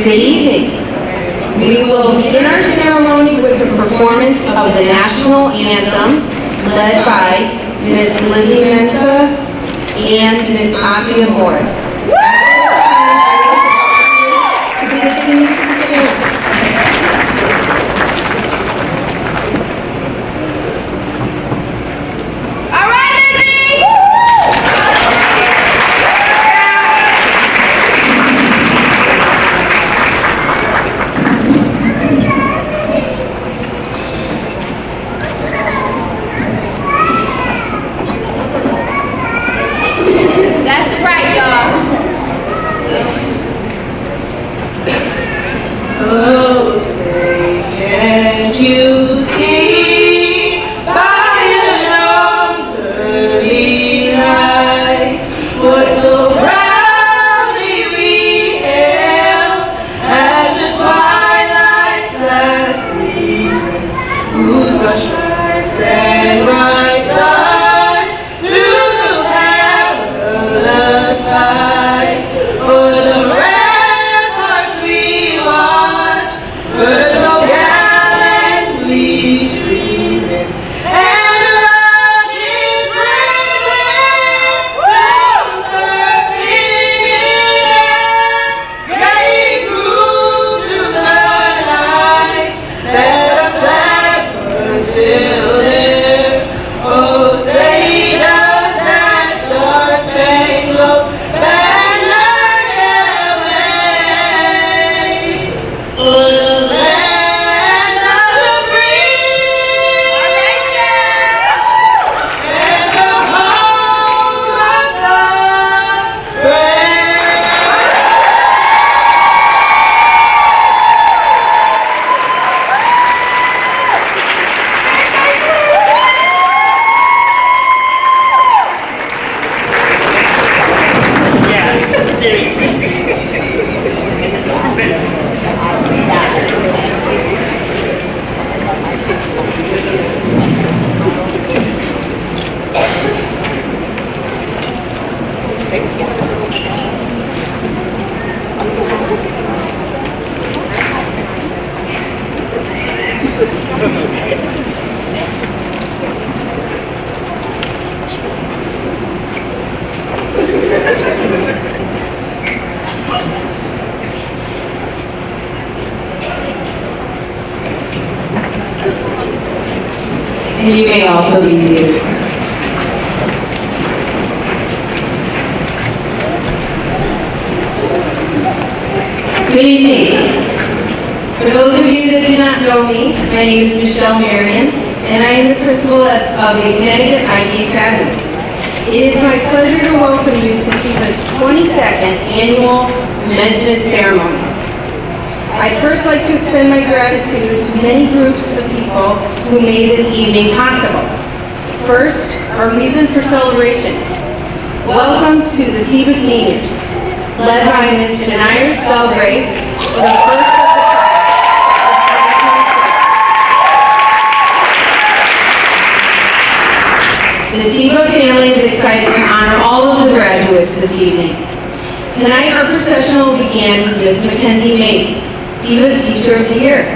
Good evening. We will begin our ceremony with a performance of the national anthem led by Miss Lizzie Mensa and Miss Afia Morris. At this time, I would like to continue to stand. And you may also be seated. Good evening. For those of you that do not know me, my name is Michelle Marion, and I am the principal of the Connecticut IB Academy. It is my pleasure to welcome you to CIBA's 22nd annual commencement ceremony. I'd first like to extend my gratitude to many groups of people who made this evening possible. First, our reason for celebration. Welcome to the CIBA Seniors, led by Ms. Janires Belgrave, the first of the class of 2024. The CIBA family is excited to honor all of the graduates this evening. Tonight, our processional began with Ms. Mackenzie Mace, CIBA's Teacher of the Year.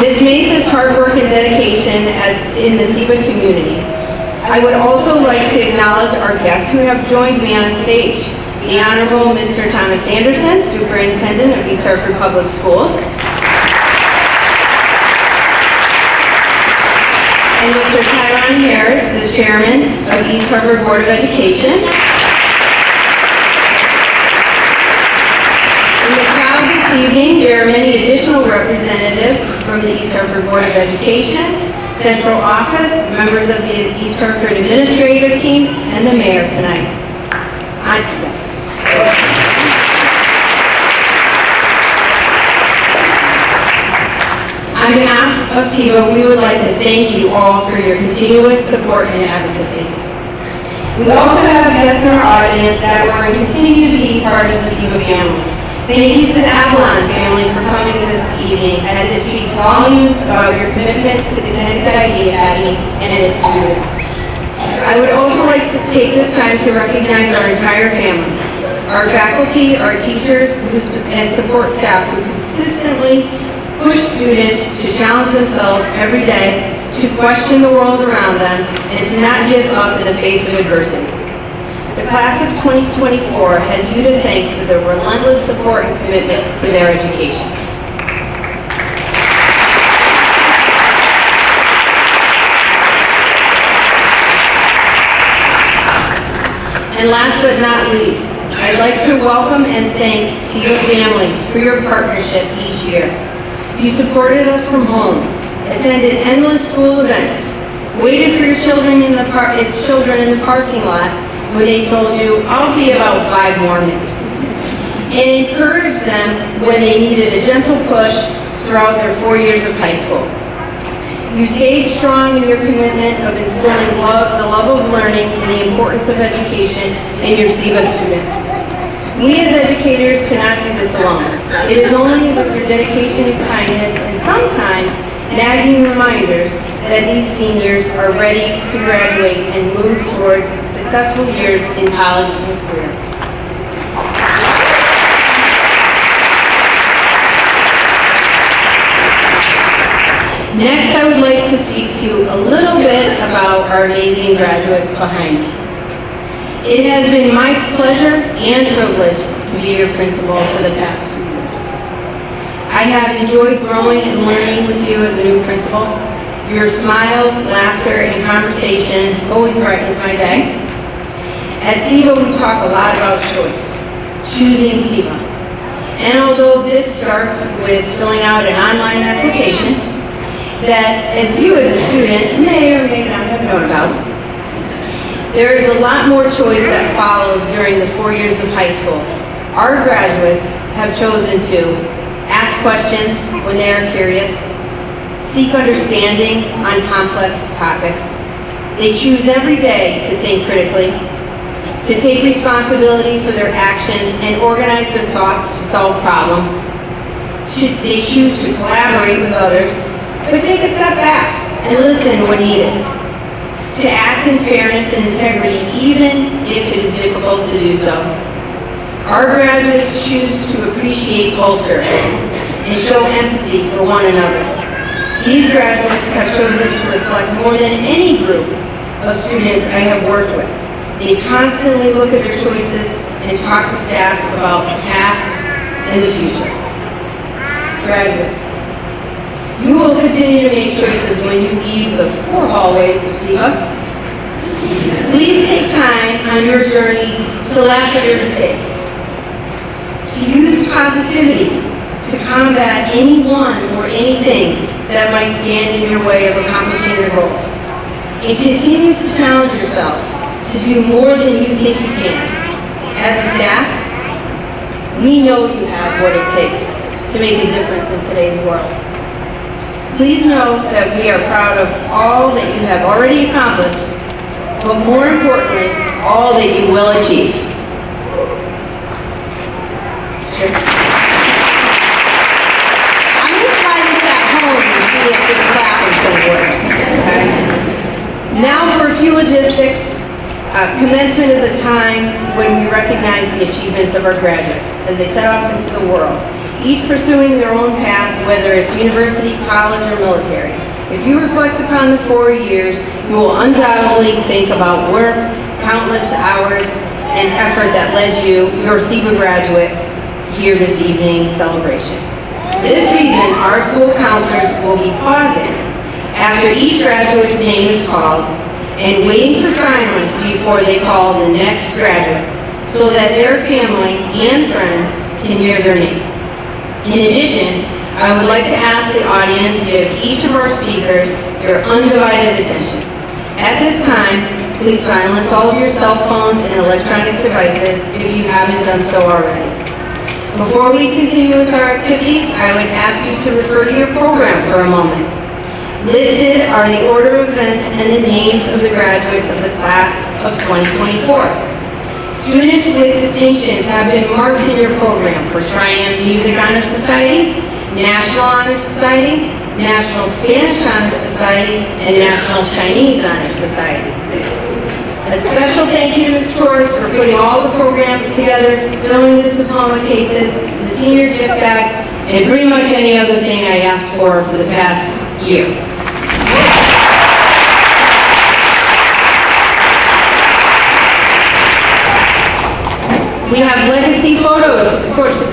Ms. Mace's hard work and dedication in the CIBA community. I would also like to acknowledge our guests who have joined me on stage. The Honorable Mr. Thomas Anderson, Superintendent of East Hartford Public Schools. And Mr. Tyron Harris, the Chairman of East Hartford Board of Education. In the crowd this evening, there are many additional representatives from the East Hartford Board of Education, Central Office, members of the East Hartford Administrative Team, and the Mayor tonight. Yes. On behalf of CIBA, we would like to thank you all for your continuous support and advocacy. We also have guests in our audience that were and continue to be part of the CIBA family. Thank you to the Avalon family for coming this evening, as it speaks volumes about your commitment to the Connecticut IB Academy and its students. I would also like to take this time to recognize our entire family, our faculty, our teachers, and support staff who consistently push students to challenge themselves every day, to question the world around them, and to not give up in the face of adversity. The class of 2024 has you to thank for their relentless support and commitment to their education. And last but not least, I'd like to welcome and thank CIBA families for your partnership each year. You supported us from home, attended endless school events, waited for your children in the parking lot when they told you, "I'll be about 5 more minutes," and encouraged them when they needed a gentle push throughout their 4 years of high school. You stayed strong in your commitment of instilling the love of learning and the importance of education in your CIBA student. We as educators cannot do this alone. It is only with your dedication and kindness, and sometimes nagging reminders, that these seniors are ready to graduate and move towards successful years in college and career. Next, I would like to speak to you a little bit about our amazing graduates behind me. It has been my pleasure and privilege to be your principal for the past 2 years. I have enjoyed growing and learning with you as a new principal. Your smiles, laughter, and conversation always brightens my day. At CIBA, we talk a lot about choice, choosing CIBA. And although this starts with filling out an online application that, as you as a student may or may not have known about, there is a lot more choice that follows during the 4 years of high school. Our graduates have chosen to ask questions when they are curious, seek understanding on complex topics, They choose every day to think critically, to take responsibility for their actions and organize their thoughts to solve problems. They choose to collaborate with others, but take a step back and listen when needed. To act in fairness and integrity, even if it is difficult to do so. Our graduates choose to appreciate culture and show empathy for one another. These graduates have chosen to reflect more than any group of students I have worked with. They constantly look at their choices and talk to staff about the past and the future. Graduates, you will continue to make choices when you leave the four hallways of CIBA. Please take time on your journey to laugh at your mistakes, to use positivity to combat anyone or anything that might stand in your way of accomplishing your goals, and continue to challenge yourself to do more than you think you can. As a staff, we know you have what it takes to make a difference in today's world. Please know that we are proud of all that you have already accomplished, but more importantly, all that you will achieve. Sure. I'm going to try this at home and see if this clapping thing works, okay? Now for a few logistics. Commencement is a time when we recognize the achievements of our graduates as they set off into the world, each pursuing their own path, whether it's university, college, or military. If you reflect upon the 4 years, you will undoubtedly think about work, countless hours, and effort that led you, your CIBA graduate, here this evening's celebration. For this reason, our school counselors will be pausing after each graduate's name is called and waiting for silence before they call the next graduate, so that their family and friends can hear their name. In addition, I would like to ask the audience to give each of our speakers your undivided attention. At this time, please silence all of your cell phones and electronic devices if you haven't done so already. Before we continue with our activities, I would ask you to refer to your program for a moment. Listed are the order of events and the names of the graduates of the class of 2024. Students with distinctions have been marked in your program for Triumph Music Honor Society, National Honor Society, National Spanish Honor Society, and National Chinese Honor Society. A special thank you to Ms. Torres for putting all the programs together, filling the diploma cases, the senior gift bags, and pretty much any other thing I asked for the past year. We have legacy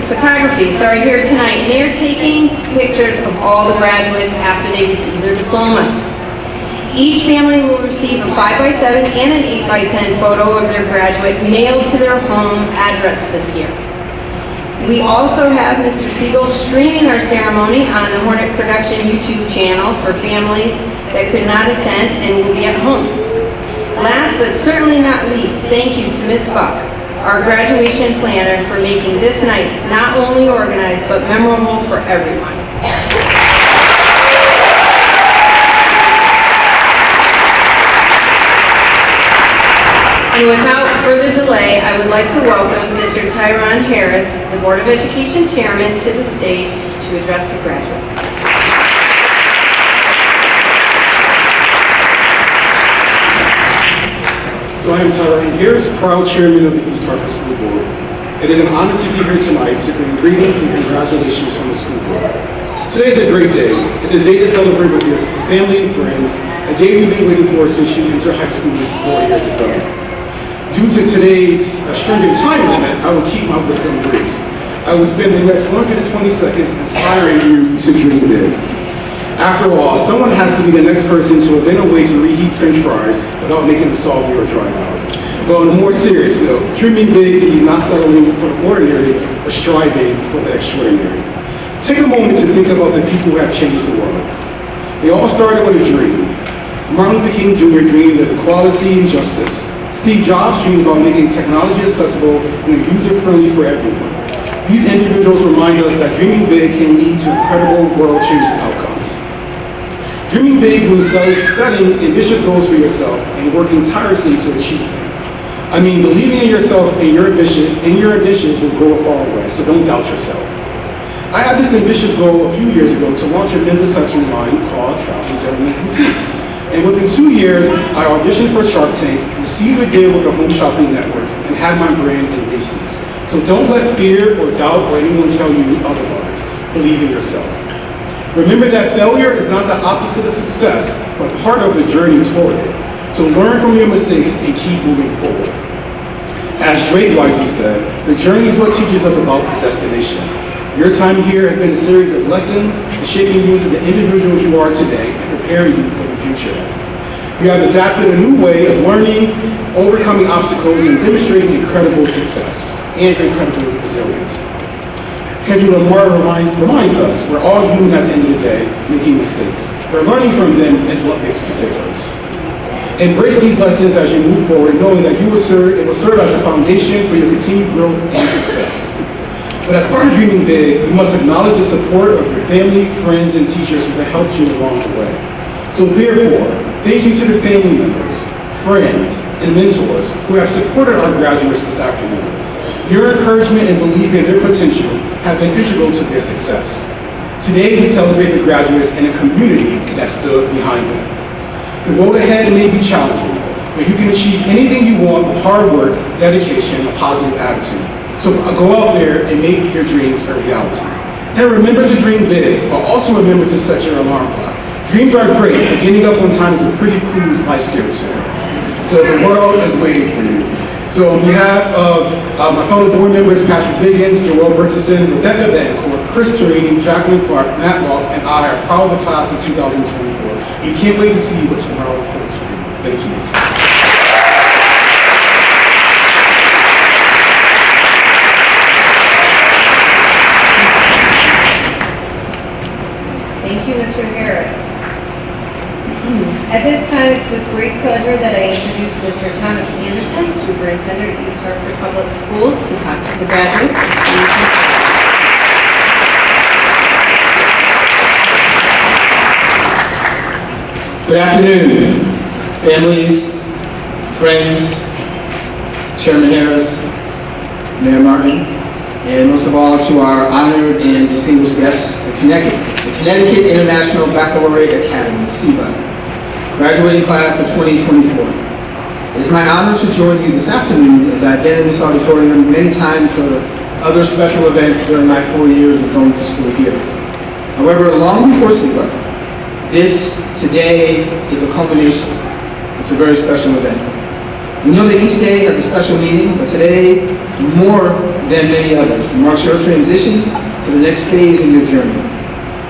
photographies are here tonight, and they are taking pictures of all the graduates after they receive their diplomas. Each family will receive a 5x7 and an 8x10 photo of their graduate mailed to their home address this year. We also have Mr. Siegel streaming our ceremony on the Hornet Production YouTube channel for families that could not attend and will be at home. Last but certainly not least, thank you to Ms. Buck, our graduation planner, for making this night not only organized but memorable for everyone. And without further delay, I would like to welcome Mr. Tyron Harris, the Board of Education Chairman, to the stage to address the graduates. So I am Tyron Harris, proud Chairman of the East Hartford School Board. It is an honor to be here tonight to bring greetings and congratulations from the school board. Today is a great day. It's a day to celebrate with your family and friends, a day we've been waiting for since you entered high school 4 years ago. Due to today's stringent time limit, I will keep my wisdom brief. I will spend the next 120 seconds inspiring you to dream big. After all, someone has to be the next person to invent a way to reheat French fries without making them soggy or dried out. But on a more serious note, dreaming big means not settling for the ordinary, but striving for the extraordinary. Take a moment to think about the people who have changed the world. They all started with a dream. Martin Luther King Jr. dreamed of equality and justice. Steve Jobs dreamed about making technology accessible and user-friendly for everyone. These individuals remind us that dreaming big can lead to incredible world-changing outcomes. Dreaming Dreaming big means setting ambitious goals for yourself and working tirelessly to achieve them. I mean, believing in yourself and your ambitions will go a far way, so don't doubt yourself. I had this ambitious goal a few years ago to launch a men's accessory line called Traveling Gentlemen's Boutique. And within 2 years, I auditioned for Shark Tank, received a deal with the Home Shopping Network, and had my brand in Macy's. So don't let fear or doubt or anyone tell you otherwise. Believe in yourself. Remember that failure is not the opposite of success, but part of the journey toward it. So learn from your mistakes and keep moving forward. As Drake wisely said, the journey is what teaches us about the destination. Your time here has been a series of lessons shaping you into the individuals you are today and preparing you for the future. You have adapted a new way of learning, overcoming obstacles, and demonstrating incredible success and incredible resilience. Kendrick Lamar reminds us we're all human at the end of the day, making mistakes. But learning from them is what makes the difference. Embrace these lessons as you move forward, knowing that it will serve as a foundation for your continued growth and success. But as part of dreaming big, you must acknowledge the support of your family, friends, and teachers who have helped you along the way. So therefore, thank you to the family members, friends, and mentors who have supported our graduates this afternoon. Your encouragement and belief in their potential have been integral to their success. Today, we celebrate the graduates and a community that stood behind them. The road ahead may be challenging, but you can achieve anything you want with hard work, dedication, and a positive attitude. So go out there and make your dreams a reality. And remember to dream big, but also remember to set your alarm clock. Dreams are great, but getting up on time is a pretty cool life skill too. So the world is waiting for you. So on behalf of my fellow board members, Patrick Biggins, Joel Murchison, Rebecca Bancourt, Chris Torini, Jacqueline Clark, Matt Walk, and I are proud of the class of 2024. We can't wait to see what tomorrow holds for you. Thank you. Thank you, Mr. Harris. At this time, it's with great pleasure that I introduce Mr. Thomas Anderson, Superintendent of East Hartford Public Schools, to talk to the graduates. Good afternoon, families, friends, Chairman Harris, Mayor Martin, and most of all to our honored and distinguished guests, the Connecticut International Baccalaureate Academy, CIBA, graduating class of 2024. It is my honor to join you this afternoon as I've been in this auditorium many times for other special events during my 4 years of going to school here. However, long before CIBA, this today is a culmination. It's a very special event. We know that each day has a special meaning, but today, more than many others, marks your transition to the next phase in your journey.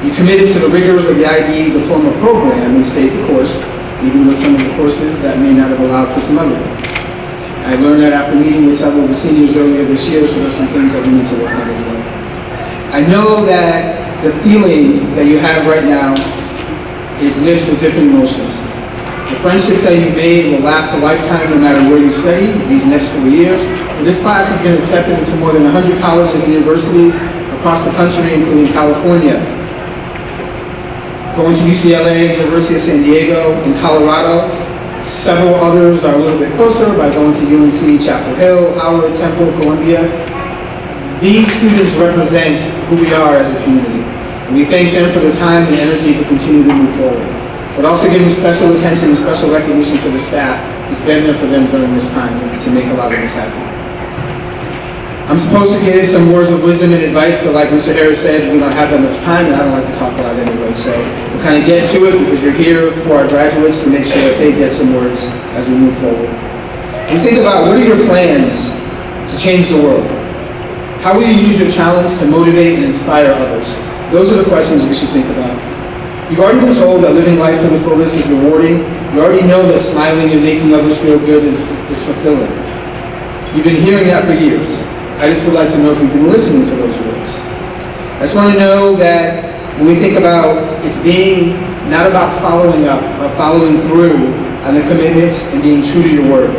You committed to the rigors of the IB diploma program and stayed the course, even with some of the courses that may not have allowed for some other things. I learned that after meeting with several of the seniors earlier this year, so there's some things that we need to work on as well. I know that the feeling that you have right now is mixed with different emotions. The friendships that you've made will last a lifetime no matter where you study these next 4 years. This class has been accepted into more than 100 colleges and universities across the country, including California, going to UCLA, University of San Diego, in Colorado. Several others are a little bit closer by going to UNC, Chapel Hill, Howard, Temple, Columbia. These students represent who we are as a community. And we thank them for their time and energy to continue to move forward, but also giving special attention and special recognition to the staff who's been there for them during this time to make a lot of this happen. I'm supposed to give some words of wisdom and advice, but like Mr. Harris said, we don't have that much time, and I don't like to talk a lot anyway, so we'll kind of get to it because you're here for our graduates to make sure that they get some words as we move forward. We think about what are your plans to change the world? How will you use your talents to motivate and inspire others? Those are the questions we should think about. You've already been told that living life to the fullest is rewarding. You already know that smiling and making others feel good is fulfilling. You've been hearing that for years. I just would like to know if you've been listening to those words. I just want to know that when we think about it's being not about following up, but following through on the commitments and being true to your word.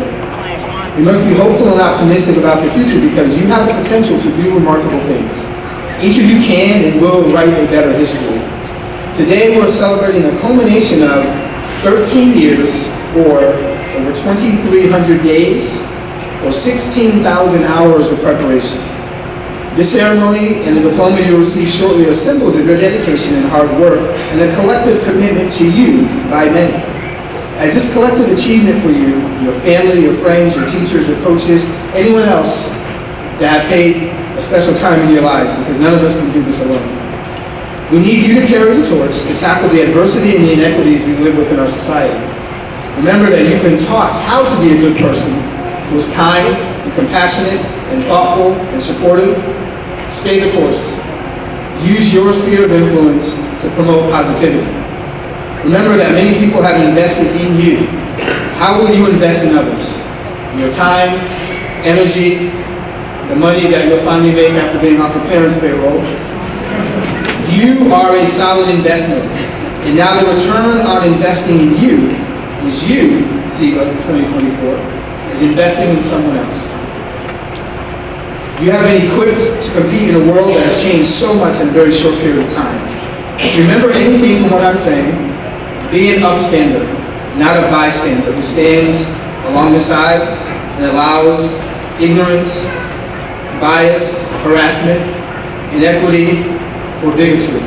You must be hopeful and optimistic about the future because you have the potential to do remarkable things. Each of you can and will write a better history. Today we're celebrating a culmination of 13 years, or over 2,300 days, or 16,000 hours of preparation. This ceremony and the diploma you'll receive shortly are symbols of your dedication and hard work and a collective commitment to you by many. As this collective achievement for you, your family, your friends, your teachers, your coaches, anyone else that have paid a special time in your lives, because none of us can do this alone. We need you to carry the torch to tackle the adversity and the inequities we live with in our society. Remember that you've been taught how to be a good person who is kind and compassionate and thoughtful and supportive. Stay the course. Use your sphere of influence to promote positivity. Remember that many people have invested in you. How will you invest in others? Your time, energy, the money that you'll finally make after being off your parents' payroll. You are a solid investment. And now the return on investing in you is you, CIBA 2024, is investing in someone else. You have been equipped to compete in a world that has changed so much in a very short period of time. If you remember anything from what I'm saying, be an upstander, not a bystander who stands along the side and allows ignorance, bias, harassment, inequity, or bigotry.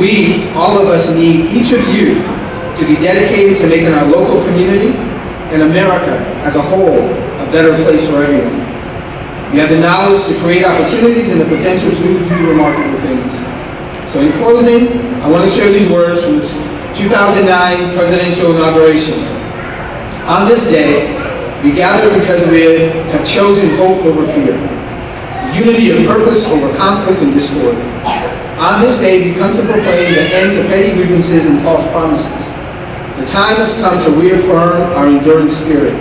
We, all of us, need each of you to be dedicated to making our local community and America as a whole a better place for everyone. You have the knowledge to create opportunities and the potential to do remarkable things. So in closing, I want to share these words from the 2009 presidential inauguration. On this day, we gather because we have chosen hope over fear, unity of purpose over conflict and discord. On this day, we come to proclaim the end to petty grievances and false promises. The time has come to reaffirm our enduring spirit,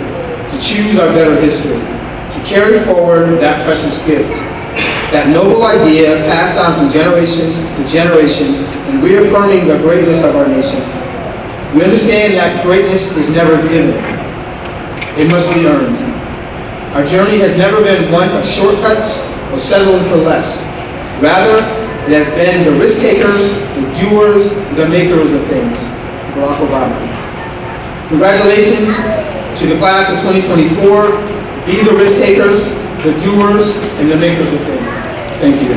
to choose our better history, to carry forward that precious gift, that noble idea passed on from generation to generation in reaffirming the greatness of our nation. We understand that greatness is never given. It must be earned. Our journey has never been one of shortcuts or settling for less. Rather, it has been the risk takers, the doers, the makers of things. Barack Obama. Congratulations to the class of 2024. Be the risk takers, the doers, and the makers of things. Thank you.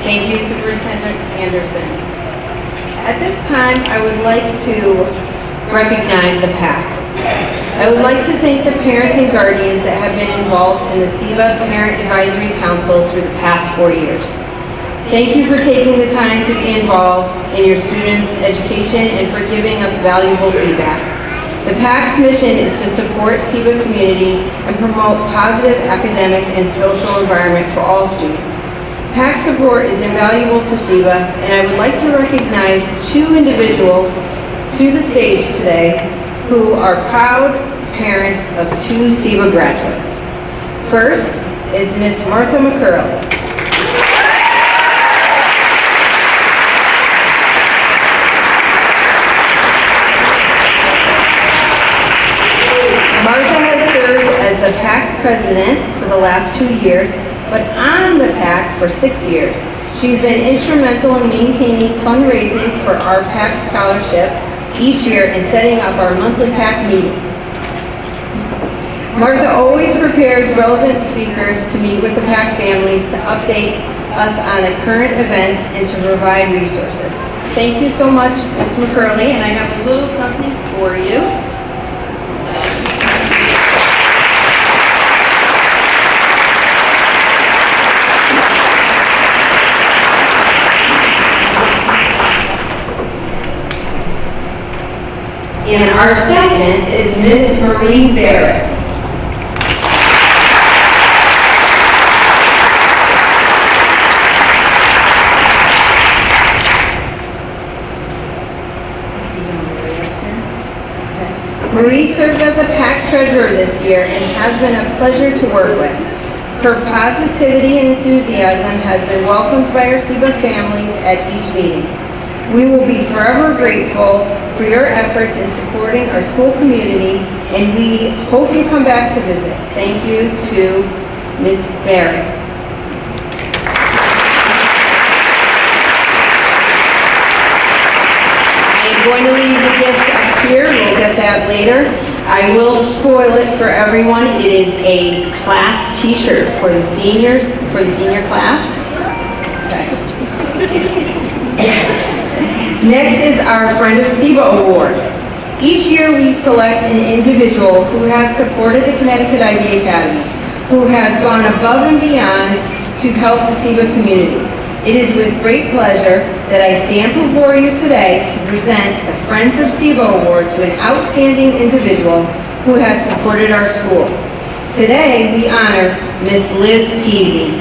Thank you, Superintendent Anderson. At this time, I would like to recognize the PAC. I would like to thank the parents and guardians that have been involved in the CIBA Parent Advisory Council through the past 4 years. Thank you for taking the time to be involved in your students' education and for giving us valuable feedback. The PAC's mission is to support CIBA community and promote positive academic and social environment for all students. PAC support is invaluable to CIBA, and I would like to recognize 2 individuals to the stage today who are proud parents of 2 CIBA graduates. First is Miss Martha McCurley. Martha has served as the PAC president for the last 2 years, but on the PAC for 6 years. She's been instrumental in maintaining fundraising for our PAC scholarship each year and setting up our monthly PAC meetings. Martha always prepares relevant speakers to meet with the PAC families to update us on the current events and to provide resources. Thank you so much, Ms. McCurley, and I have a little something for you. And our second is Miss Marie Barrett. Marie served as a PAC treasurer this year and has been a pleasure to work with. Her positivity and enthusiasm has been welcomed by our CIBA families at each meeting. We will be forever grateful for your efforts in supporting our school community, and we hope you come back to visit. Thank you to Ms. Barrett. Going to leave the gift up here. We'll get that later. I will spoil it for everyone. It is a class t-shirt for the seniors, for the senior class. Okay. Next is our Friend of CIBA Award. Each year we select an individual who has supported the Connecticut IB Academy, who has gone above and beyond to help the CIBA community. It is with great pleasure that I stand before you today to present the Friends of CIBA Award to an outstanding individual who has supported our school. Today, we honor Miss Liz Peasy.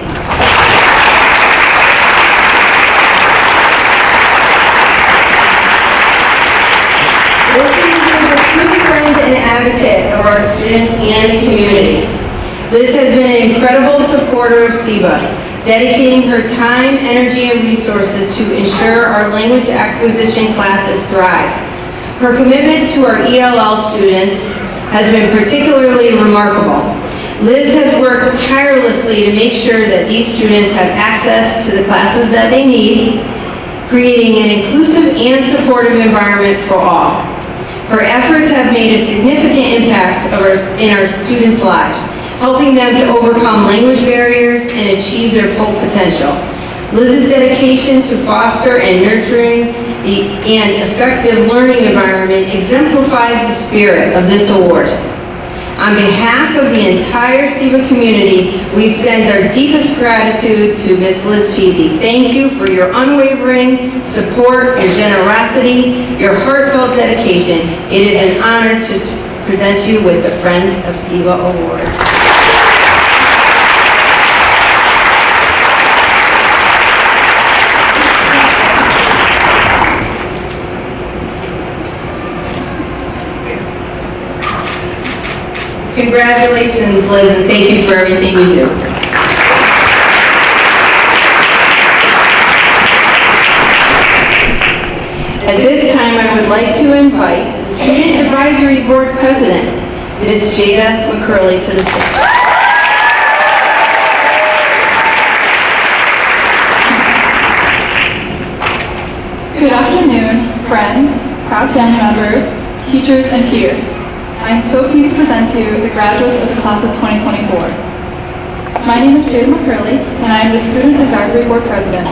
Liz Peasy is a true friend and advocate of our students and the community. Liz has been an incredible supporter of CIBA, dedicating her time, energy, and resources to ensure our language acquisition classes thrive. Her commitment to our ELL students has been particularly remarkable. Liz has worked tirelessly to make sure that these students have access to the classes that they need, creating an inclusive and supportive environment for all. Her efforts have made a significant impact in our students' lives, helping them to overcome language barriers and achieve their full potential. Liz's dedication to foster and nurturing an effective learning environment exemplifies the spirit of this award. On behalf of the entire CIBA community, we extend our deepest gratitude to Ms. Liz Peasy. Thank you for your unwavering support, your generosity, your heartfelt dedication. It is an honor to present you with the Friends of CIBA Award. Congratulations, Liz, and thank you for everything you do. At this time, I would like to invite the Student Advisory Board President, Ms. Jada McCurley, to the stage. Good afternoon, friends, proud family members, teachers, and peers. I am so pleased to present to you the graduates of the class of 2024. My name is Jada McCurley, and I am the Student Advisory Board President.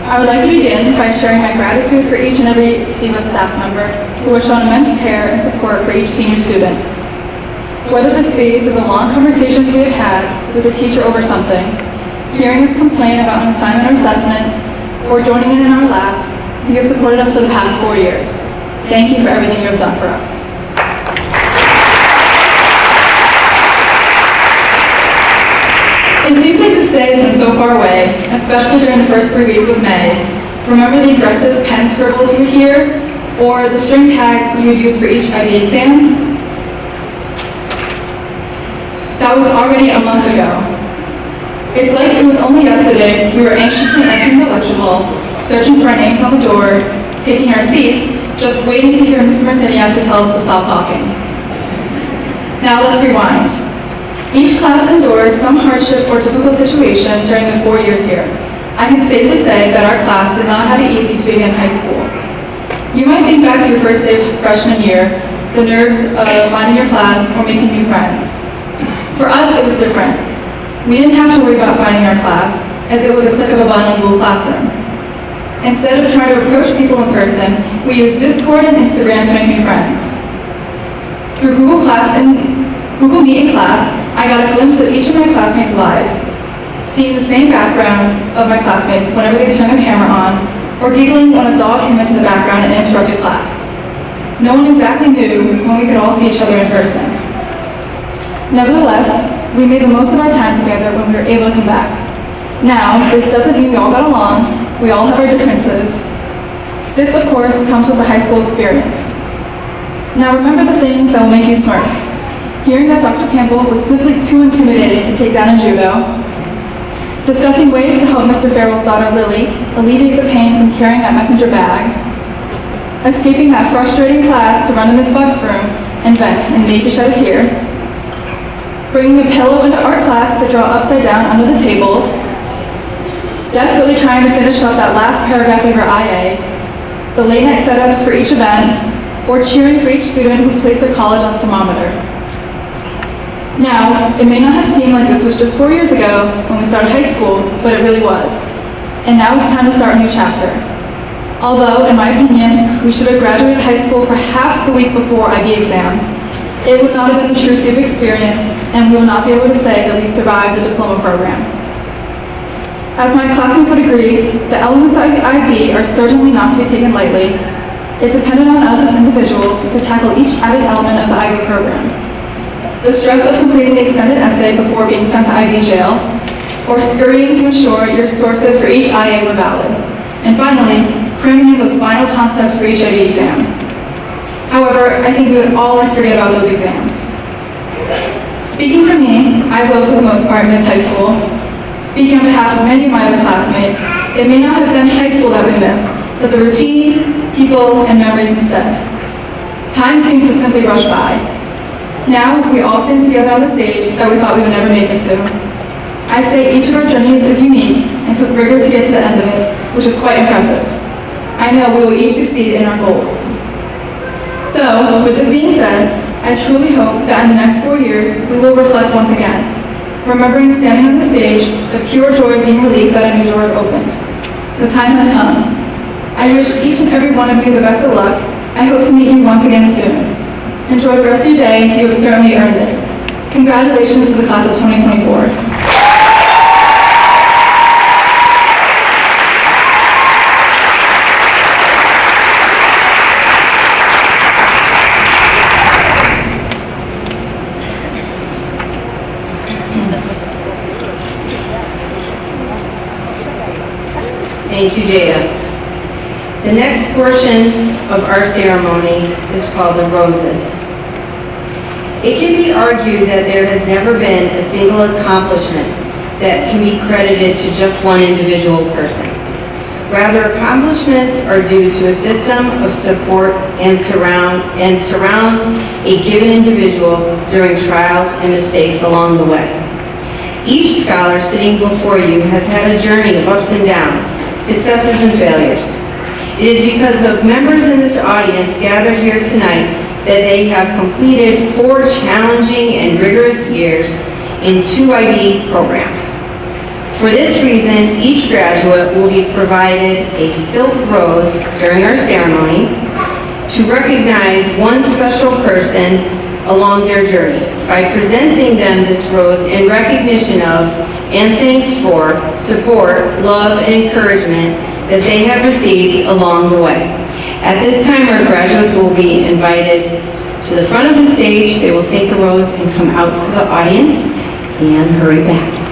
I would like to begin by sharing my gratitude for each and every CIBA staff member who has shown immense care and support for each senior student. Whether this be through the long conversations we have had with a teacher over something, hearing us complain about an assignment or assessment, or joining in our laughs, you have supported us for the past 4 years. Thank you for everything you have done for us. It seems like this day has been so far away, especially during the first 3 weeks of May. Remember the aggressive pen scribbles you would hear, or the string tags you would use for each IB exam? That was already a month ago. It's like it was only yesterday we were anxiously entering the lecture hall, searching for our names on the door, taking our seats, just waiting to hear Mr. Marciniak to tell us to stop talking. Now let's rewind. Each class endures some hardship or difficult situation during the 4 years here. I can safely say that our class did not have it easy to begin high school. You might think back to your first day of freshman year, the nerves of finding your class or making new friends. For us, it was different. We didn't have to worry about finding our class, as it was a click of a button on Google Classroom. Instead of trying to approach people in person, we used Discord and Instagram to make new friends. Through Google Meet in class, I got a glimpse of each of my classmates' lives, seeing the same background of my classmates whenever they turned their camera on, or giggling when a dog came into the background and interrupted class. No one exactly knew when we could all see each other in person. Nevertheless, we made the most of our time together when we were able to come back. Now, this doesn't mean we all got along, we all have our differences. This, of course, comes with the high school experience. Now remember the things that will make you smirk. Hearing that Dr. Campbell was simply too intimidating to take down in judo, discussing ways to help Mr. Farrell's daughter Lily alleviate the pain from carrying that messenger bag, escaping that frustrating class to run in Miss Buck's room and vent and maybe shed a tear, bringing a pillow into art class to draw upside down under the tables, desperately trying to finish up that last paragraph of your IA, the late night setups for each event, or cheering for each student who placed their college on the thermometer. Now, it may not have seemed like this was just 4 years ago when we started high school, but it really was. And now it's time to start a new chapter. Although, in my opinion, we should have graduated high school perhaps the week before IB exams, it would not have been the true CIBA experience, and we will not be able to say that we survived the diploma program. As my classmates would agree, the elements of IB are certainly not to be taken lightly. It depended on us as individuals to tackle each added element of the IB program. The stress of completing the extended essay before being sent to IB jail, or scurrying to ensure your sources for each IA were valid. And finally, cramming in those final concepts for each IB exam. However, I think we would all like to forget about those exams. Speaking for me, I will for the most part miss high school. Speaking on behalf of many of my other classmates, it may not have been high school that we missed, but the routine, people, and memories instead. Time seems to simply rush by. Now, we all stand together on the stage that we thought we would never make it to. I'd say each of our journeys is unique and took rigor to get to the end of it, which is quite impressive. I know we will each succeed in our goals. So, with this being said, I truly hope that in the next 4 years, we will reflect once again, remembering standing on the stage, the pure joy of being released that a new door is opened. The time has come. I wish each and every one of you the best of luck. I hope to meet you once again soon. Enjoy the rest of your day. You have certainly earned it. Congratulations to the class of 2024. Thank you, Jada. The next portion of our ceremony is called the roses. It can be argued that there has never been a single accomplishment that can be credited to just one individual person. Rather, accomplishments are due to a system of support and surrounds a given individual during trials and mistakes along the way. Each scholar sitting before you has had a journey of ups and downs, successes and failures. It is because of members in this audience gathered here tonight that they have completed 4 challenging and rigorous years in 2 IB programs. For this reason, each graduate will be provided a silk rose during our ceremony to recognize one special person along their journey by presenting them this rose in recognition of and thanks for support, love, and encouragement that they have received along the way. At this time, our graduates will be invited to the front of the stage. They will take a rose and come out to the audience and hurry back.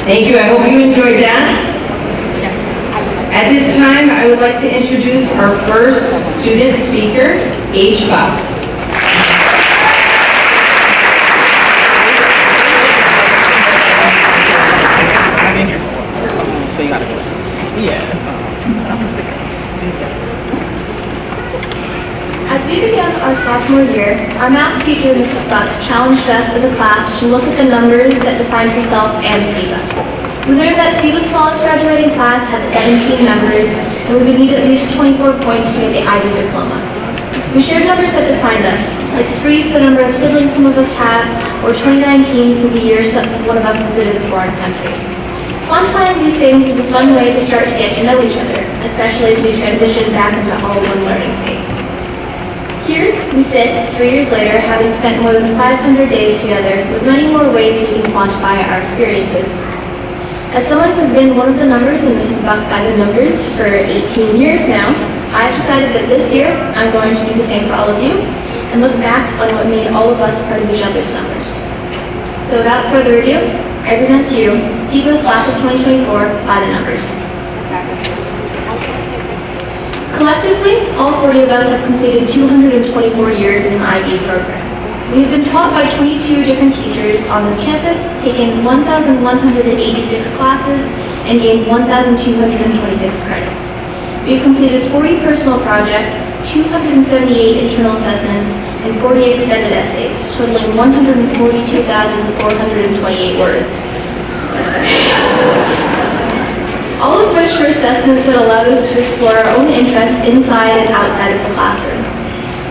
Thank you, I hope you enjoyed that. At this time, I would like to introduce our first student speaker, H. Buck. As we began our sophomore year, our math teacher, Mrs. Buck, challenged us as a class to look at the numbers that defined herself and CIBA. We learned that CIBA's smallest graduating class had 17 members, and we would need at least 24 points to get the IB diploma. We shared numbers that defined us, like 3 for the number of siblings some of us have, or 2019 for the year one of us visited a foreign country. Quantifying these things was a fun way to start to get to know each other, especially as we transitioned back into all one learning space. Here, we sit, 3 years later, having spent more than 500 days together, with many more ways we can quantify our experiences. As someone who's been one of the numbers and Mrs. Buck by the numbers for 18 years now, I've decided that this year, I'm going to do the same for all of you, and look back on what made all of us part of each other's numbers. So without further ado, I present to you CIBA Class of 2024 by the numbers. Collectively, all 40 of us have completed 224 years in an IB program. We have been taught by 22 different teachers on this campus, taken 1,186 classes, and gained 1,226 credits. We have completed 40 personal projects, 278 internal assessments, and 40 extended essays, totaling 142,428 words. All of which were assessments that allowed us to explore our own interests inside and outside of the classroom.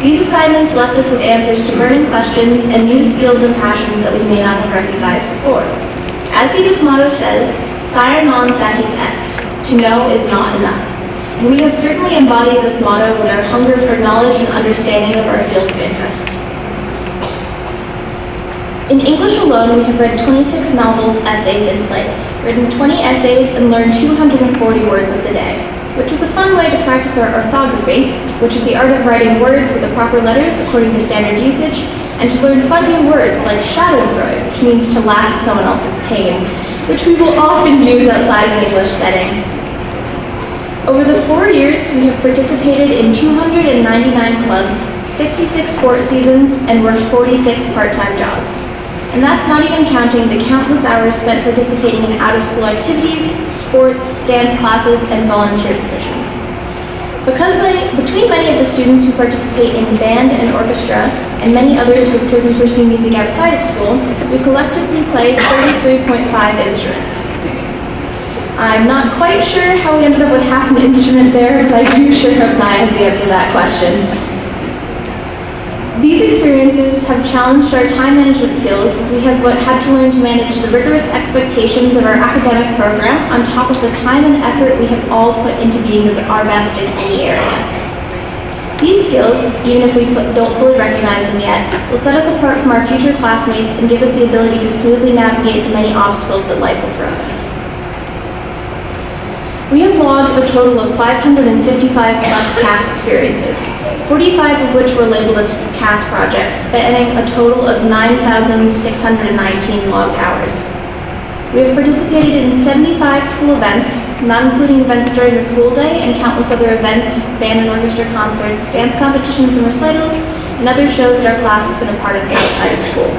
These assignments left us with answers to burning questions and new skills and passions that we may not have recognized before. As CIBA's motto says, "Sire non satis est," to know is not enough. And we have certainly embodied this motto with our hunger for knowledge and understanding of our fields of interest. In English alone, we have read 26 novels, essays, and plays, written 20 essays, and learned 240 words of the day, which was a fun way to practice our orthography, which is the art of writing words with the proper letters according to standard usage, and to learn fun new words like schadenfreude, which means to laugh at someone else's pain, which we will often use outside an English setting. Over the 4 years, we have participated in 299 clubs, 66 sports seasons, and worked 46 part-time jobs. And that's not even counting the countless hours spent participating in out-of-school activities, sports, dance classes, and volunteer positions. Between many of the students who participate in band and orchestra, and many others who have chosen to pursue music outside of school, we collectively play 33.5 instruments. I'm not quite sure how we ended up with half an instrument there, but I do sure hope Nia has the answer to that question. These experiences have challenged our time management skills as we have had to learn to manage the rigorous expectations of our academic program on top of the time and effort we have all put into being our best in any area. These skills, even if we don't fully recognize them yet, will set us apart from our future classmates and give us the ability to smoothly navigate the many obstacles that life will throw at us. We have logged a total of 555 plus CAS experiences, 45 of which were labeled as CAS projects, spanning a total of 9,619 logged hours. We have participated in 75 school events, not including events during the school day, and countless other events, band and orchestra concerts, dance competitions and recitals, and other shows that our class has been a part of outside of school.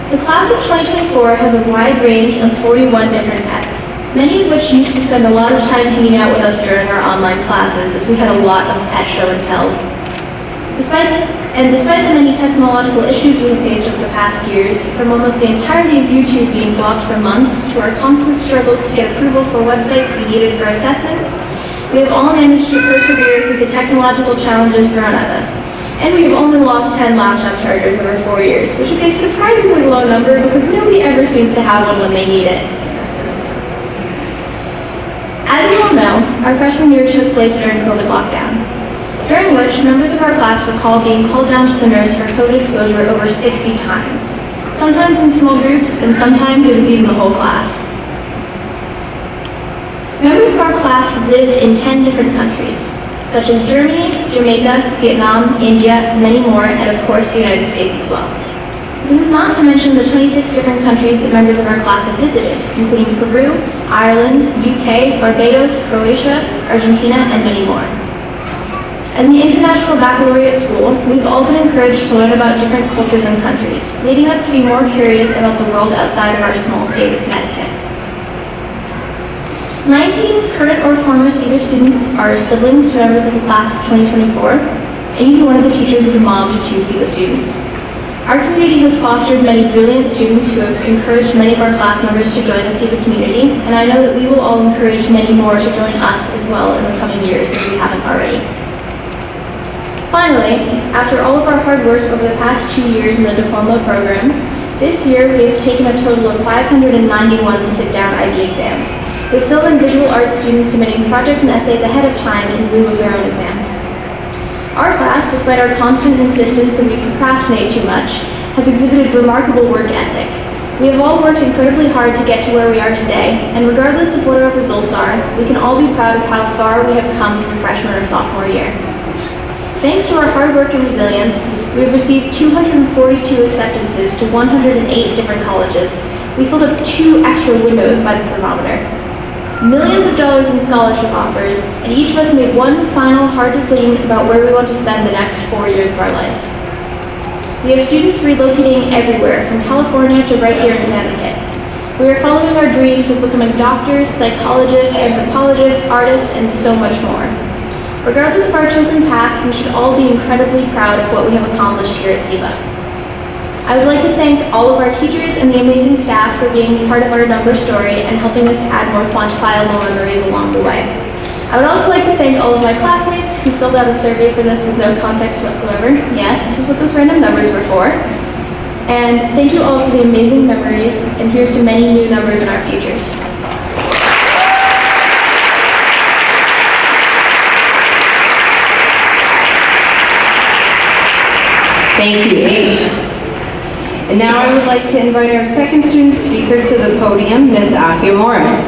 The class of 2024 has a wide range of 41 different pets, many of which used to spend a lot of time hanging out with us during our online classes, as we had a lot of pet show and tells. Despite the many technological issues we have faced over the past years, from almost the entirety of YouTube being blocked for months to our constant struggles to get approval for websites we needed for assessments, we have all managed to persevere through the technological challenges thrown at us. And we have only lost 10 laptop chargers over 4 years, which is a surprisingly low number because nobody ever seems to have one when they need it. As you all know, our freshman year took place during COVID lockdown, during which members of our class recall being called down to the nurse for COVID exposure over 60 times, sometimes in small groups, and sometimes it was even the whole class. Members of our class have lived in 10 different countries, such as Germany, Jamaica, Vietnam, India, many more, and of course the United States as well. This is not to mention the 26 different countries that members of our class have visited, including Peru, Ireland, UK, Barbados, Croatia, Argentina, and many more. As an international baccalaureate school, we've all been encouraged to learn about different cultures and countries, leading us to be more curious about the world outside of our small state of Connecticut. 19 current or former CIBA students are siblings to members of the class of 2024, and even one of the teachers is a mom to 2 CIBA students. Our community has fostered many brilliant students who have encouraged many of our class members to join the CIBA community, and I know that we will all encourage many more to join us as well in the coming years if we haven't already. Finally, after all of our hard work over the past 2 years in the diploma program, this year we have taken a total of 591 sit-down IB exams, with film and visual arts students submitting projects and essays ahead of time in lieu of their own exams. Our class, despite our constant insistence that we procrastinate too much, has exhibited remarkable work ethic. We have all worked incredibly hard to get to where we are today, and regardless of what our results are, we can all be proud of how far we have come from freshman or sophomore year. Thanks to our hard work and resilience, we have received 242 acceptances to 108 different colleges. We filled up 2 extra windows by the thermometer. Millions of dollars in scholarship offers, and each of us made one final hard decision about where we want to spend the next 4 years of our life. We have students relocating everywhere, from California to right here in Connecticut. We are following our dreams of becoming doctors, psychologists, anthropologists, artists, and so much more. Regardless of our chosen path, we should all be incredibly proud of what we have accomplished here at CIBA. I would like to thank all of our teachers and the amazing staff for being part of our number story and helping us to add more quantifiable memories along the way. I would also like to thank all of my classmates who filled out a survey for this with no context whatsoever. Yes, this is what those random numbers were for. And thank you all for the amazing memories, and here's to many new numbers in our futures. Thank you, H. And now I would like to invite our second student speaker to the podium, Ms. Afia Morris.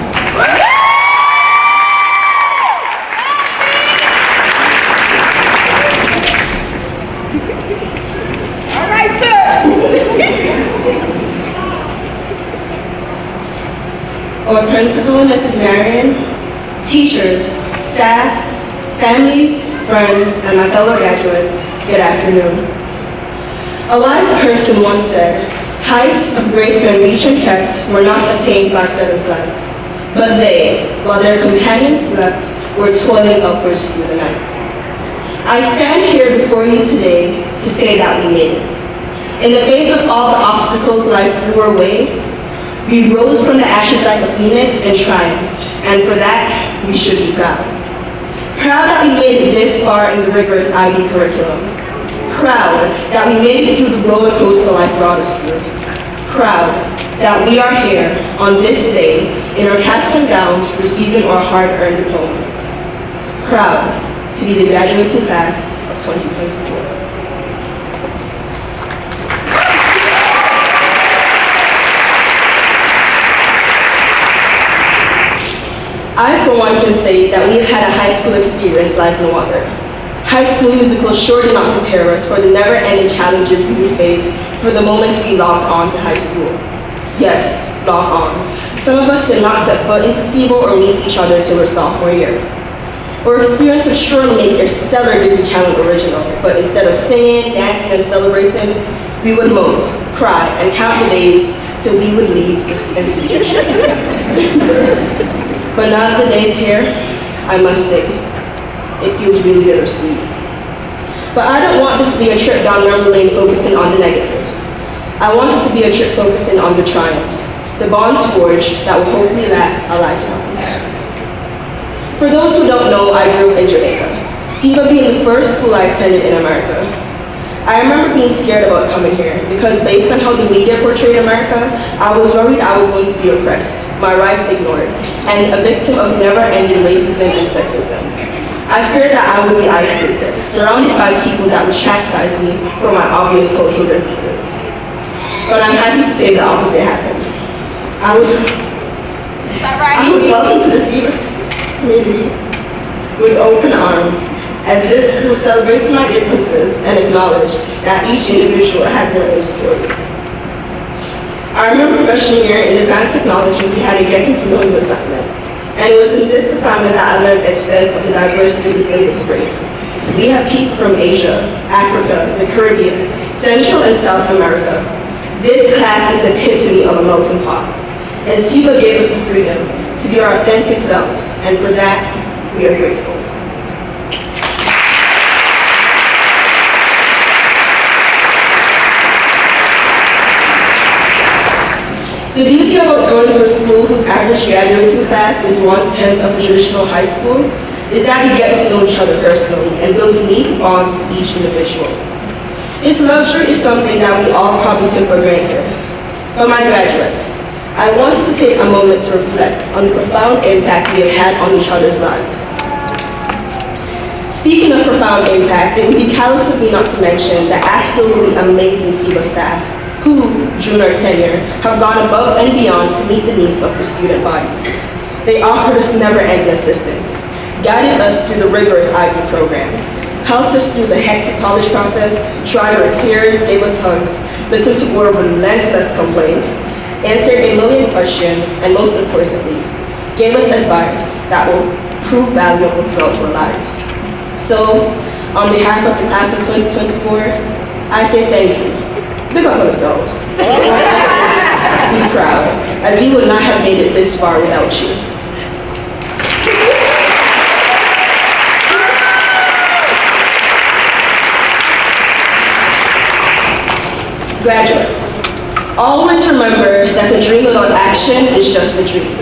All right, sir. Our principal, Mrs. Marion, teachers, staff, families, friends, and my fellow graduates, good afternoon. A wise person once said, heights of great men reached and kept were not attained by sudden flight, but they, while their companions slept, were toiling upwards through the night. I stand here before you today to say that we made it. In the face of all the obstacles life threw our way, we rose from the ashes like a phoenix and triumphed, and for that, we should be proud. Proud that we made it this far in the rigorous IB curriculum. Proud that we made it through the roller coaster life brought us through. Proud that we are here on this day in our caps and gowns receiving our hard-earned diplomas. Proud to be the graduating class of 2024. I, for one, can say that we have had a high school experience like no other. High School Musical sure did not prepare us for the never-ending challenges we would face for the moment we logged on to high school. Yes, log on. Some of us did not set foot into CIBA or meet each other till our sophomore year. Our experience would surely make a stellar Disney Channel original, but instead of singing, dancing, and celebrating, we would mope, cry, and count the days till we would leave this institution. But now that the day's here, I must say, it feels really bittersweet. But I don't want this to be a trip down memory lane focusing on the negatives. I want it to be a trip focusing on the triumphs, the bonds forged that will hopefully last a lifetime. For those who don't know, I grew up in Jamaica, CIBA being the first school I attended in America. I remember being scared about coming here because based on how the media portrayed America, I was worried I was going to be oppressed, my rights ignored, and a victim of never-ending racism and sexism. I feared that I would be isolated, surrounded by people that would chastise me for my obvious cultural differences. But I'm happy to say the opposite happened. I was welcomed to the CIBA community with open arms, as this school celebrates my differences and acknowledged that each individual had their own story. I remember freshman year in design technology, we had a getting to know you assignment. And it was in this assignment that I learned the extent of the diversity within this grade. We have people from Asia, Africa, the Caribbean, Central and South America. This class is the epitome of a melting pot. And CIBA gave us the freedom to be our authentic selves, and for that, we are grateful. The beauty of going to a school whose average graduating class is 1/10 of a traditional high school is that you get to know each other personally and build unique bonds with each individual. This luxury is something that we all probably took for granted. But my graduates, I wanted to take a moment to reflect on the profound impact we have had on each other's lives. Speaking of profound impact, it would be callous of me not to mention the absolutely amazing CIBA staff who, during our tenure, have gone above and beyond to meet the needs of the student body. They offered us never-ending assistance, guided us through the rigorous IB program, helped us through the hectic college process, dried our tears, gave us hugs, listened to our relentless complaints, answered a million questions, and most importantly, gave us advice that will prove valuable throughout our lives. So, on behalf of the class of 2024, I say thank you. Big up on yourselves. Be proud, as we would not have made it this far without you. Graduates, always remember that a dream without action is just a dream.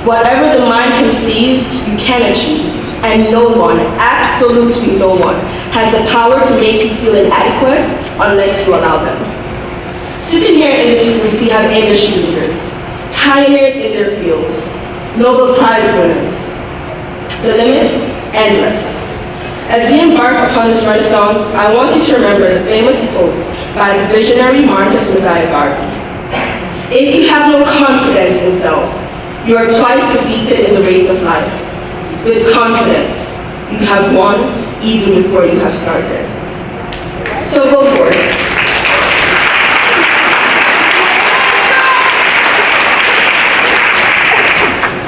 Whatever the mind conceives, you can achieve, and no one, absolutely no one, has the power to make you feel inadequate unless you allow them. Sitting here in this group, we have industry leaders, pioneers in their fields, Nobel Prize winners. The limit's endless. As we embark upon this renaissance, I want you to remember the famous quotes by the visionary Marcus Messiah Garvey. If you have no confidence in self, you are twice defeated in the race of life. With confidence, you have won even before you have started. So go forth.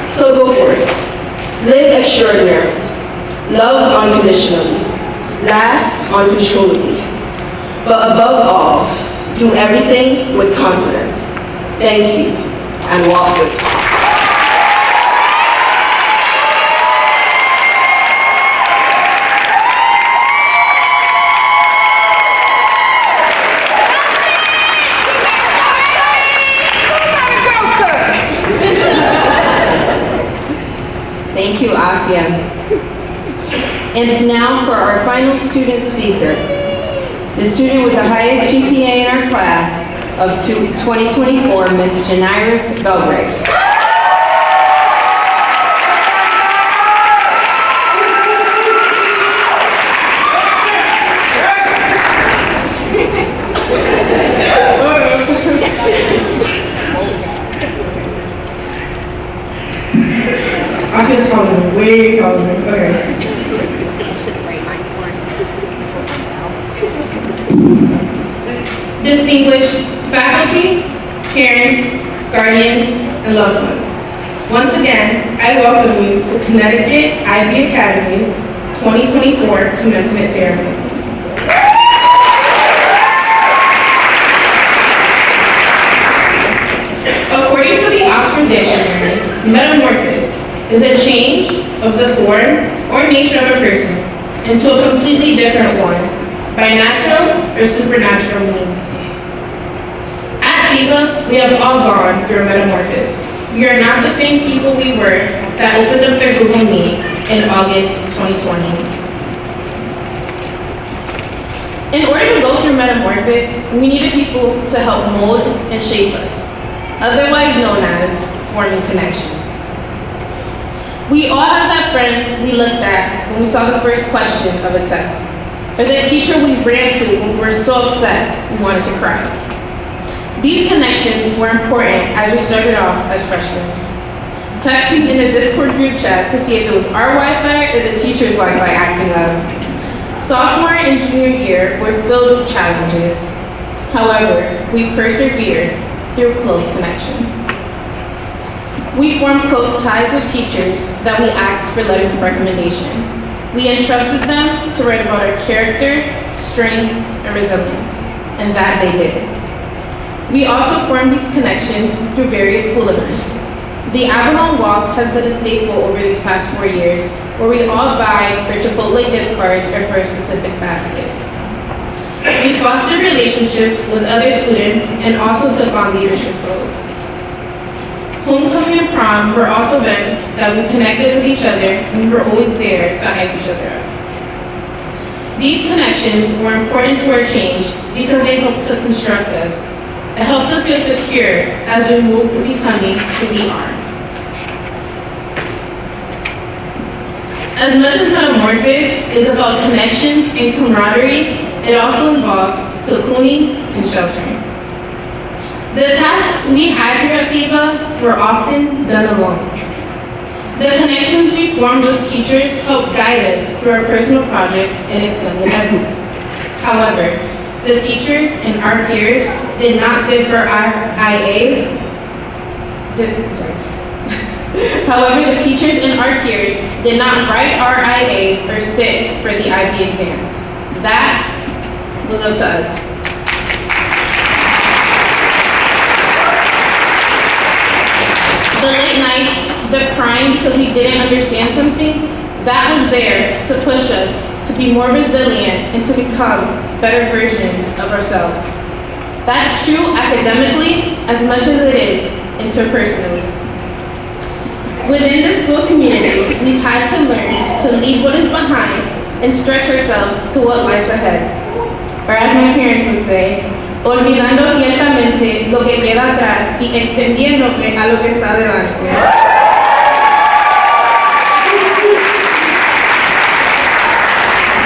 So go forth. Live extraordinarily. Love unconditionally. Laugh uncontrollably. But above all, do everything with confidence. Thank you, and walk with me. Thank you, Afia. And now for our final student speaker, the student with the highest GPA in our class of 2024, Ms. Janiris Belgrave. I guess taller than me, way taller than me. Okay. Distinguished faculty, parents, guardians, and loved ones. Once again, I welcome you to Connecticut IB Academy 2024 commencement ceremony. According to the Oxford Dictionary, metamorphosis is a change of the form or nature of a person into a completely different one by natural or supernatural means. At CIBA, we have all gone through a metamorphosis. We are not the same people we were that opened up their Google Meet in August 2020. In order to go through metamorphosis, we needed people to help mold and shape us, otherwise known as forming connections. We all have that friend we looked at when we saw the first question of a test, or the teacher we ran to when we were so upset we wanted to cry. These connections were important as we started off as freshmen. Texting in a Discord group chat to see if it was our Wi-Fi or the teacher's Wi-Fi acting up. Sophomore and junior year were filled with challenges. However, we persevered, through close connections. We formed close ties with teachers that we asked for letters of recommendation. We entrusted them to write about our character, strength, and resilience, and that they did. We also formed these connections through various school events. The Avalon Walk has been a staple over these past 4 years, where we all vie for Chipotle gift cards or for a specific basket. We fostered relationships with other students and also took on leadership roles. Homecoming and prom were also events that we connected with each other, and we were always there to hype each other up. These connections were important to our change because they helped to construct us. It helped us feel secure as we moved to becoming who we are. As much as Metamorphosis is about connections and camaraderie, it also involves cocooning and sheltering. The tasks we had here at CIBA were often done alone. The connections we formed with teachers helped guide us through our personal projects and extended essays. However, the teachers and our peers did not sit for our IAs. However, the teachers and our peers did not write our IAs or sit for the IB exams. That was up to us. The late nights, the crying because we didn't understand something, that was there to push us to be more resilient and to become better versions of ourselves. That's true academically as much as it is interpersonally. Within the school community, we've had to learn to leave what is behind and stretch ourselves to what lies ahead. Or as my parents would say, olvidando ciertamente lo que queda atrás y extendiéndome a lo que está adelante.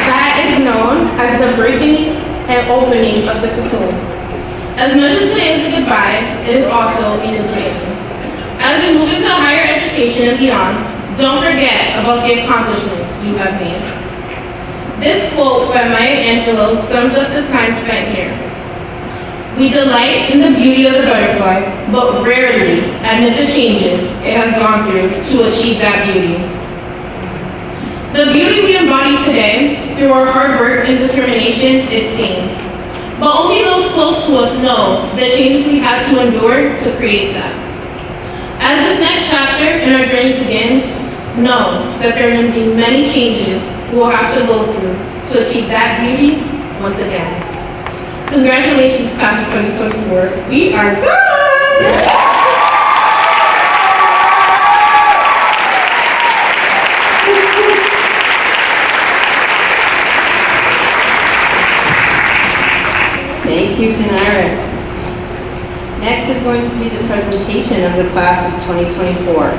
That is known as the breaking and opening of the cocoon. As much as today is a goodbye, it is also a new beginning. As we move into higher education and beyond, don't forget about the accomplishments you have made. This quote by Maya Angelou sums up the time spent here. We delight in the beauty of the butterfly, but rarely admit the changes it has gone through to achieve that beauty. The beauty we embody today through our hard work and determination is seen, but only those close to us know the changes we had to endure to create that. As this next chapter in our journey begins, know that there are going to be many changes we will have to go through to achieve that beauty once again. Congratulations, class of 2024. We are done! Thank you, Daenerys. Next is going to be the presentation of the class of 2024.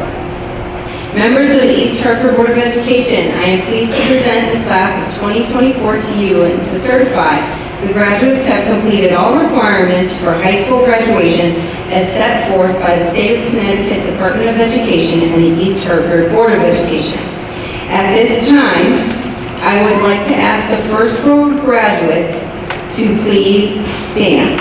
Members of the East Hartford Board of Education, I am pleased to present the class of 2024 to you and to certify the graduates have completed all requirements for high school graduation as set forth by the State of Connecticut Department of Education and the East Hartford Board of Education. At this time, I would like to ask the first row of graduates to please stand.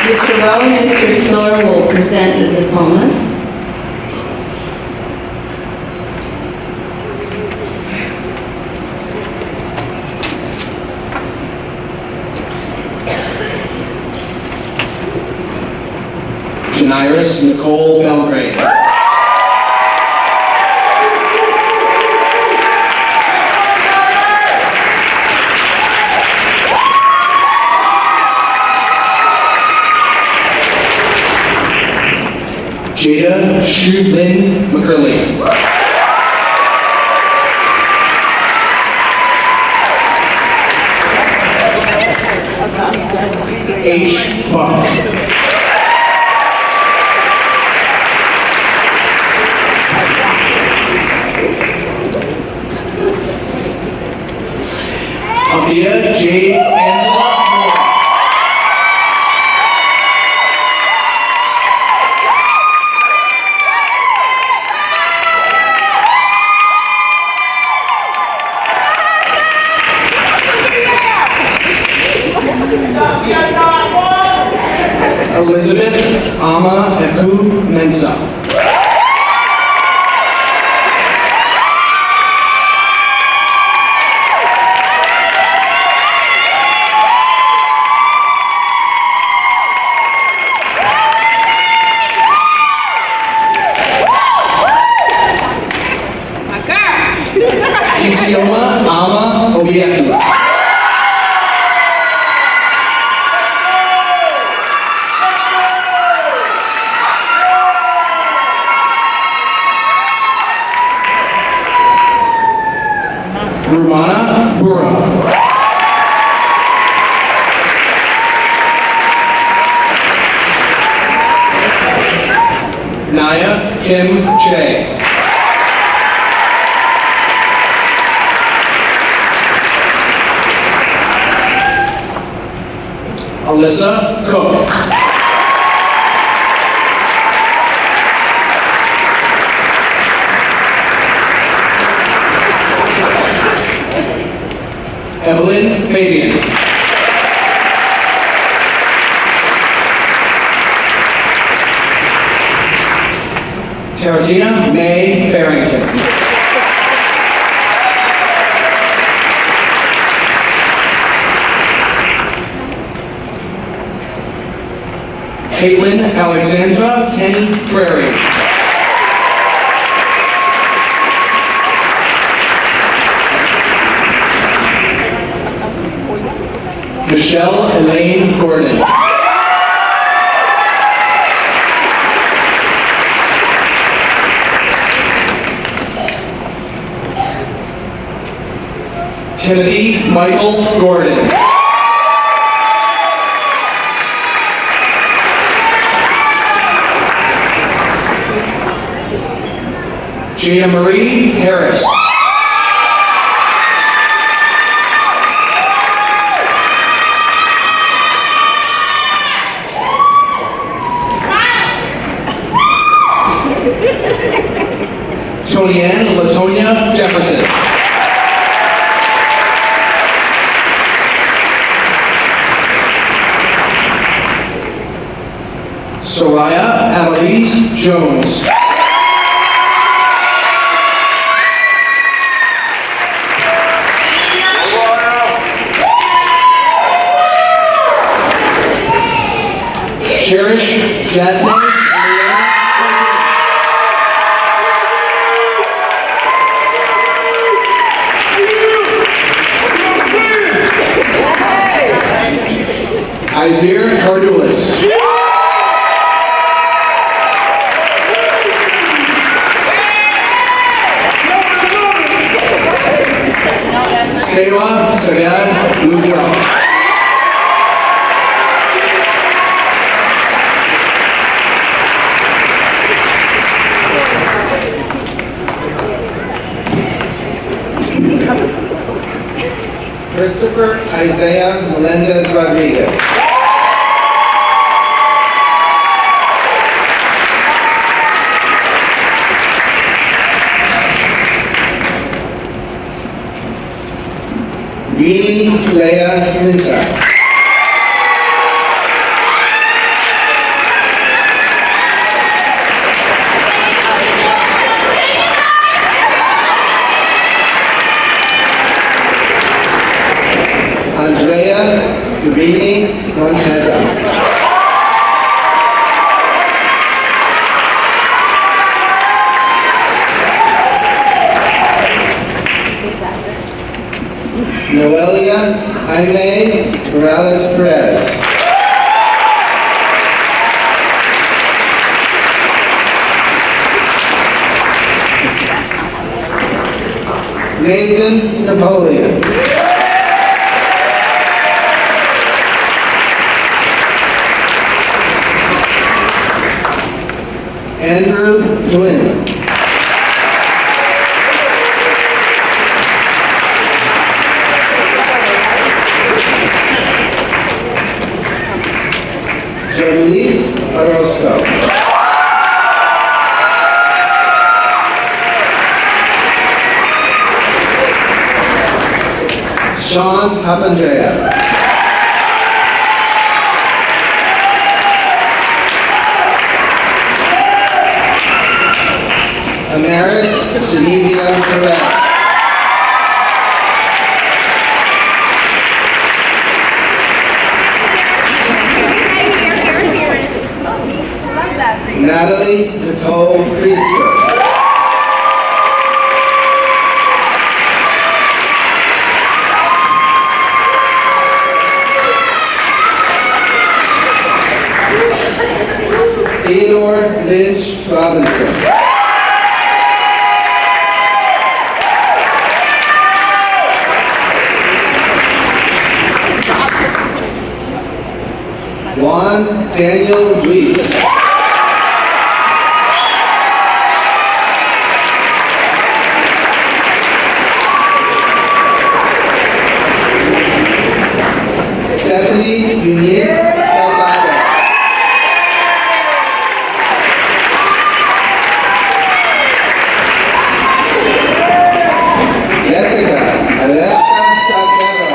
Mr. Rowe and Mr. Spiller will present the diplomas. Janiris Nicole Belgrade. Jada Shulin McCurley. H. Buck. Althea J. Angela Morris. Elizabeth Ama Eku Mensa. Isioma Ama Obieku. Rumana Bura. Naya Kim Che. Alyssa Cook. Evelyn Fabian. Teresina May Farrington. Caitlin Alexandra Kenny Prairie. Michelle Elaine Gordon. Timothy Michael Gordon. Gia Marie Harris. Tony-Ann Latonia Jefferson. Soraya Annalise Jones. Cherish Jasmine Izir Cardulis. Sewa Sagad Lugra. Christopher Isaiah Melendez Rodriguez. Rini Leah Minsa. Andrea Rini Monteza. Noelia Jaime Morales Perez. Nathan Napoleon. Andrew Nguyen. Jolise Orozco. Sean Papandrea. Amaris Genevia Perez. Natalie Nicole Priester. Theodore Lynch Robinson. Juan Daniel Ruiz. Stephanie Eunice Salgado. Jessica Aleshka Salgado.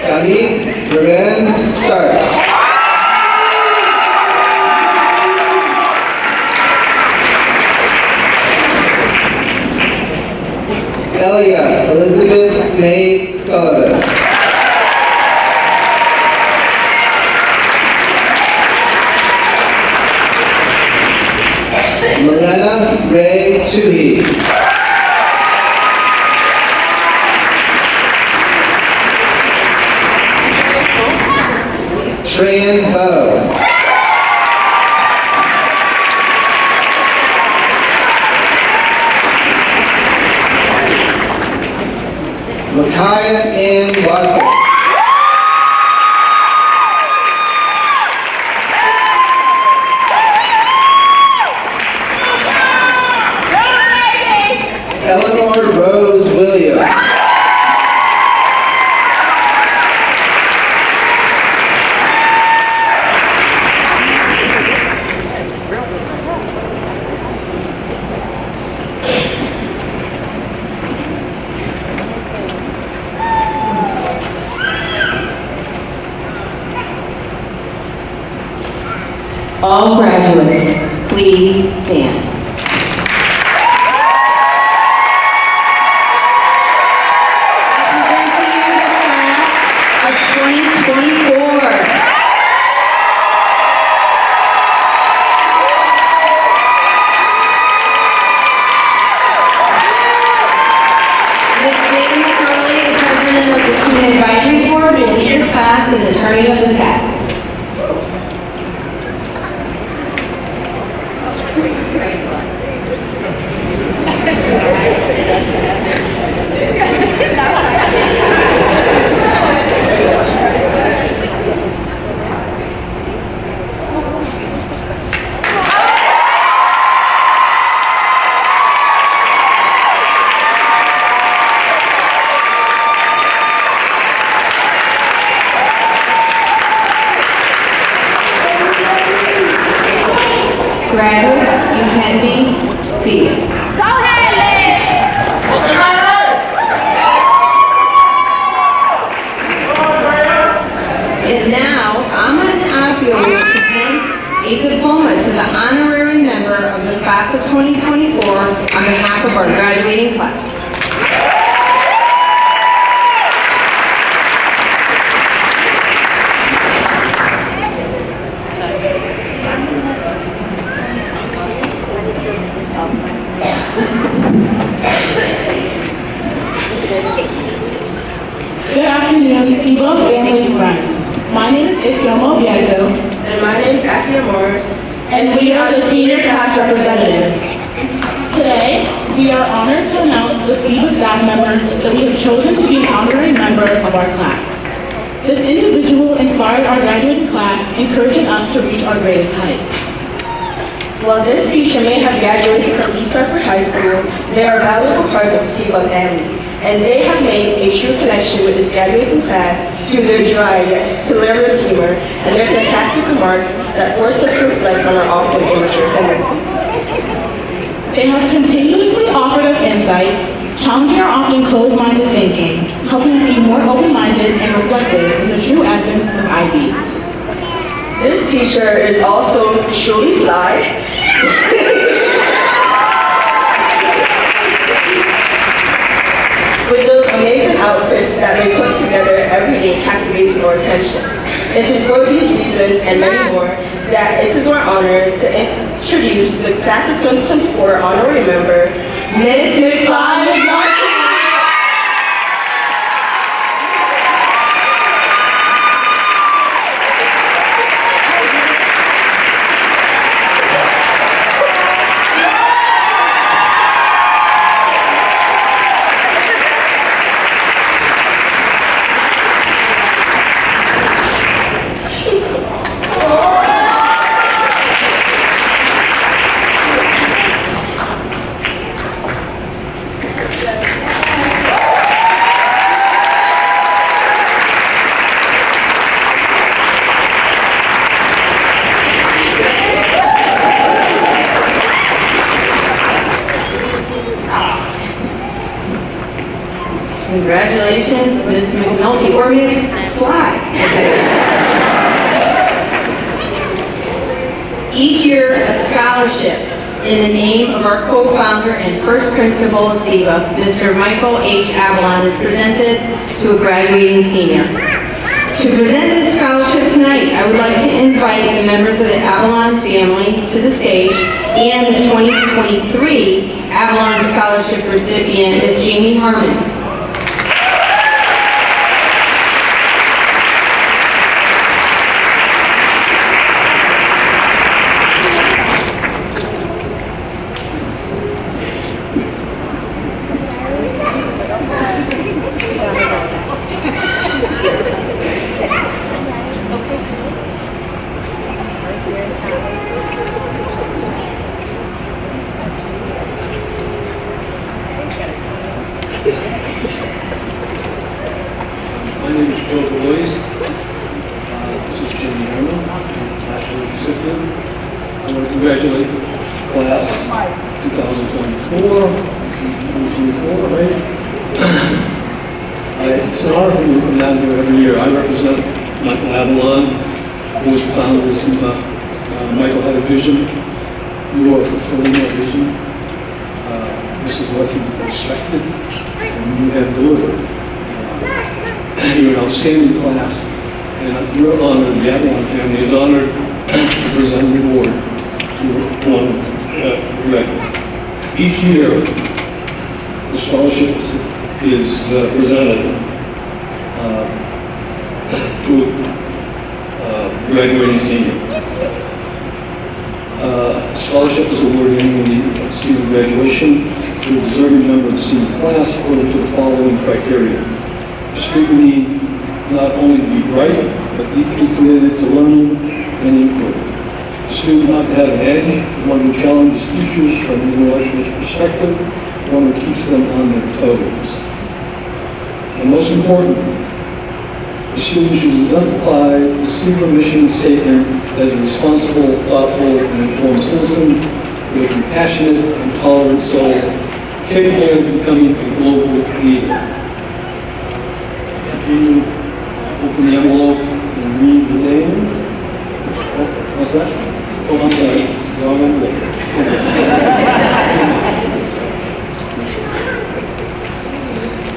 Camille Lorenz Starks. Elia Elizabeth May Sullivan. Milena Ray Toohey. Tran Bowe. Micaiah Ann Watkins. Eleanor Rose Williams. All graduates, please stand. I present to you the class of 2024. Ms. Dana McCarley, the president of the Student Advisory Board, will lead the class in the turning of the tasks. Graduates, you can be seated. Go ahead, And now, Aman Afio will present a diploma to the honorary member of the class of 2024 on behalf of our graduating class. Good afternoon, CIBA family and friends. My name is Isioma Obieko, And my name is Afia Morris. and we are the senior class representatives. Today, we are honored to announce the CIBA staff member that we have chosen to be an honorary member of our class. This individual inspired our graduating class, encouraging us to reach our greatest heights. While this teacher may have graduated from East Hartford High School, they are valuable parts of the CIBA family, and they have made a true connection with this graduating class through their dry yet hilarious humor and their sarcastic remarks that force us to reflect on our often immature tendencies. They have continuously offered us insights, challenging our often closed-minded thinking, helping us be more open-minded and reflective in the true essence of IB. This teacher is also truly fly. With those amazing outfits that they put together every day captivating our attention. It is for these reasons and many more that it is our honor to introduce the Class of 2024 honorary member, Miss McFly McLaughlin. Congratulations, Ms. McNulty, or McFly, as I guess. Each year, a scholarship in the name of our co-founder and first principal of CIBA, Mr. Michael H. Avalon, is presented to a graduating senior. To present this scholarship tonight, I would like to invite the members of the Avalon family to the stage and the 2023 Avalon Scholarship recipient, Ms. Jamie Harmon. My name is Joe Boyce. This is Jamie Herman, last year's recipient. I want to congratulate the class 2024, right? It's an honor for me to come down here every year. I represent Michael Avalon, who was the founder of CIBA. Michael had a vision. You are fulfilling that vision. This is what he expected, and you have delivered. You're an outstanding class, and we're honored, the Avalon family is honored to present an award to one of the graduates. Each year, the scholarship is presented to a graduating senior. Scholarship is awarded annually at CIBA graduation to a deserving member of the senior class according to the following criteria. The student need not only be bright, but deeply committed to learning and inquiry. The student not to have an edge, one who challenges teachers from an intellectual perspective, one who keeps them on their toes. And most importantly, the student should exemplify the CIBA mission statement as a responsible, thoughtful, and informed citizen with a compassionate and tolerant soul, capable of becoming a global leader. Can you open the envelope and read the name? Oh, what's that? Oh, I'm sorry. Wrong envelope.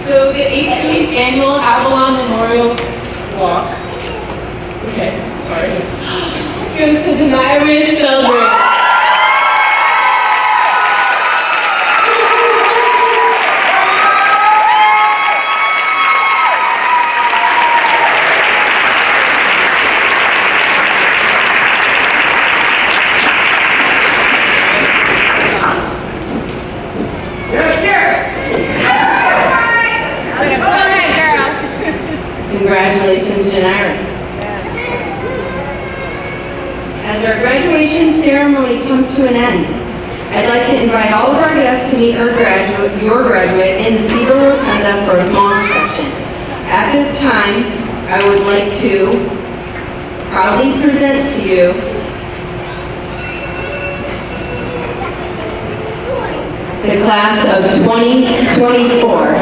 So the 18th Annual Avalon Memorial Walk. Okay, sorry. Goes to Denira Spellberg. Congratulations, Janiris. As our graduation ceremony comes to an end, I'd like to invite all of our guests to meet your graduate in the CIBA Rotunda for a small reception. At this time, I would like to proudly present to you the class of 2024.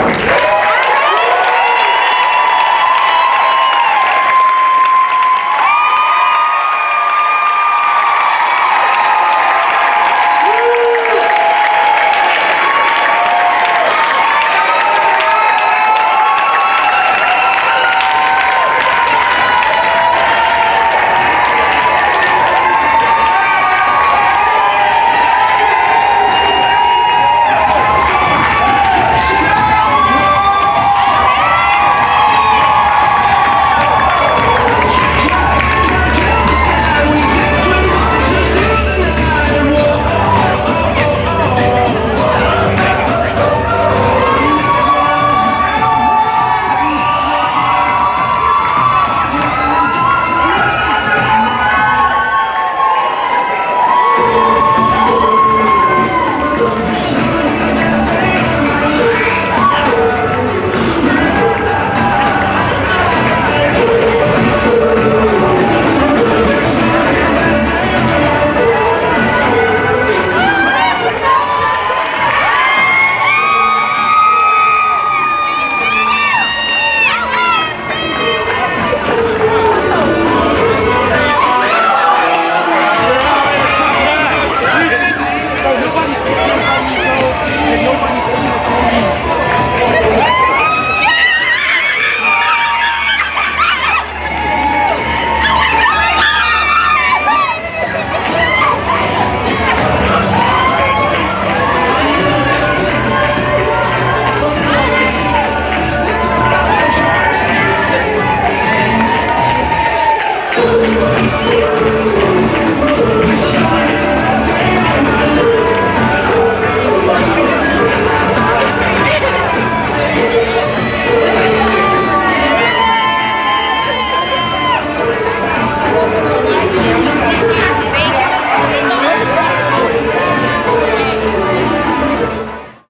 Thank you.